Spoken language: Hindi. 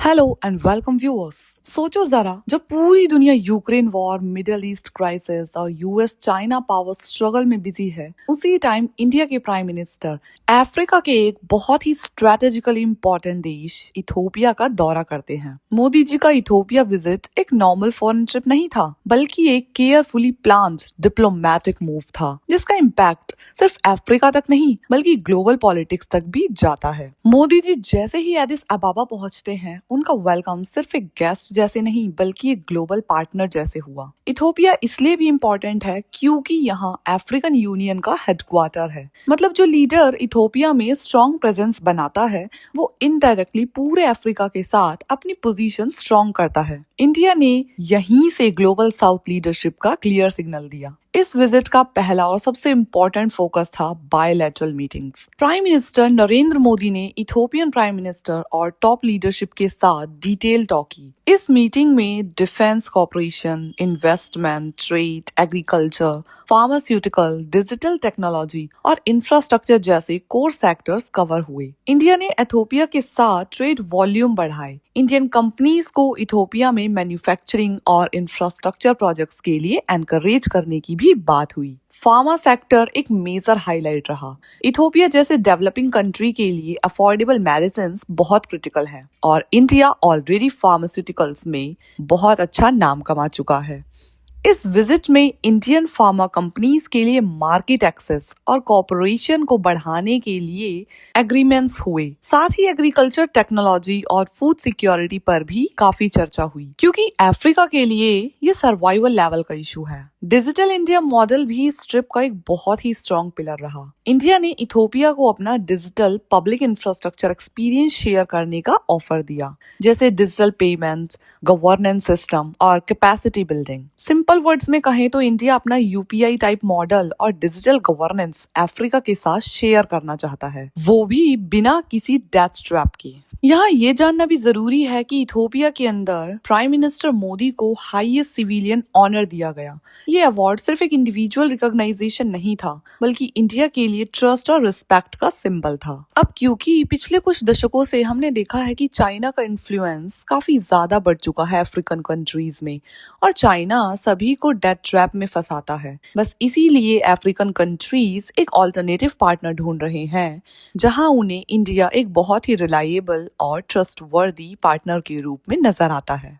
Hello and welcome viewers. सोचो जरा, जब पूरी दुनिया Ukraine war, middle east crisis और यूएस चाइना पावर स्ट्रगल में बिजी है, उसी टाइम इंडिया के प्राइम मिनिस्टर अफ्रीका के एक बहुत ही स्ट्रेटेजिकली इंपॉर्टेंट देश इथोपिया का दौरा करते हैं। मोदी जी का इथोपिया विजिट एक नॉर्मल फॉरेन ट्रिप नहीं था, बल्कि एक केयरफुली प्लान्ड डिप्लोमेटिक मूव था, जिसका इम्पैक्ट सिर्फ अफ्रीका तक नहीं बल्कि ग्लोबल पॉलिटिक्स तक भी जाता है। मोदी जी जैसे ही एडिस अबाबा पहुंचते हैं, उनका वेलकम सिर्फ एक गेस्ट जैसे नहीं बल्कि एक ग्लोबल पार्टनर जैसे हुआ। इथोपिया इसलिए भी इम्पोर्टेंट है क्योंकि यहाँ अफ्रीकन यूनियन का हेडक्वार्टर है। मतलब जो लीडर इथोपिया में स्ट्रॉन्ग प्रेजेंस बनाता है, वो इनडायरेक्टली पूरे अफ्रीका के साथ अपनी पोजीशन स्ट्रॉन्ग करता है। इंडिया ने यहीं से ग्लोबल साउथ लीडरशिप का क्लियर सिग्नल दिया। इस विजिट का पहला और सबसे इम्पोर्टेंट फोकस था bilateral meetings. Prime minister Narendra Modi ने इथोपियन प्राइम मिनिस्टर और टॉप लीडरशिप के साथ डिटेल टॉक की। इस मीटिंग में defence corporation, investment, trade, agriculture, pharmaceutical, digital technology और इंफ्रास्ट्रक्चर जैसे कोर सेक्टर्स कवर हुए। इंडिया ने इथोपिया के साथ ट्रेड वॉल्यूम बढ़ाए। इंडियन कंपनीज को इथोपिया में मैन्युफैक्चरिंग और इंफ्रास्ट्रक्चर प्रोजेक्ट्स के लिए एनकरेज करने की भी बात हुई। फार्मा सेक्टर एक मेजर हाईलाइट रहा। इथोपिया जैसे डेवलपिंग कंट्री के लिए अफोर्डेबल मेडिसिन बहुत क्रिटिकल है और इंडिया ऑलरेडी फार्मास्यूटिकल्स में बहुत अच्छा नाम कमा चुका है। इस विजिट में इंडियन फार्मा कंपनीज के लिए मार्केट एक्सेस और कॉर्पोरेशन को बढ़ाने के लिए एग्रीमेंट्स हुए। साथ ही एग्रीकल्चर टेक्नोलॉजी और फूड सिक्योरिटी पर भी काफी चर्चा हुई, क्योंकि अफ्रीका के लिए ये सर्वाइवल लेवल का इशू है। डिजिटल इंडिया मॉडल भी इस ट्रिप का एक बहुत ही स्ट्रॉन्ग पिलर रहा। इंडिया ने इथोपिया को अपना digital public infrastructure experience share करने का ऑफर दिया, जैसे डिजिटल पेमेंट, गवर्नेंस सिस्टम और कैपेसिटी बिल्डिंग। सिंपल वर्ड्स में कहें तो इंडिया अपना यूपीआई टाइप मॉडल और डिजिटल गवर्नेंस अफ्रीका के साथ शेयर करना चाहता है, वो भी बिना किसी डेथ ट्रैप के। यहाँ ये जानना भी जरूरी है कि इथोपिया के अंदर प्राइम मिनिस्टर मोदी को हाईएस्ट सिविलियन ऑनर दिया गया। ये अवार्ड सिर्फ एक इंडिविजुअल रिकॉग्नाइजेशन नहीं था, बल्कि इंडिया के लिए ट्रस्ट और रिस्पेक्ट का सिंबल था। अब क्योंकि पिछले कुछ दशकों से हमने देखा है कि चाइना का इन्फ्लुएंस काफी ज्यादा बढ़ चुका है अफ्रीकन कंट्रीज में, और चाइना सभी को डेथ ट्रैप में फंसाता है। बस इसीलिए अफ्रीकन कंट्रीज एक ऑल्टरनेटिव पार्टनर ढूंढ रहे हैं, जहां उन्हें इंडिया एक बहुत ही रिलायबल और ट्रस्टवर्दी पार्टनर के रूप में नजर आता है।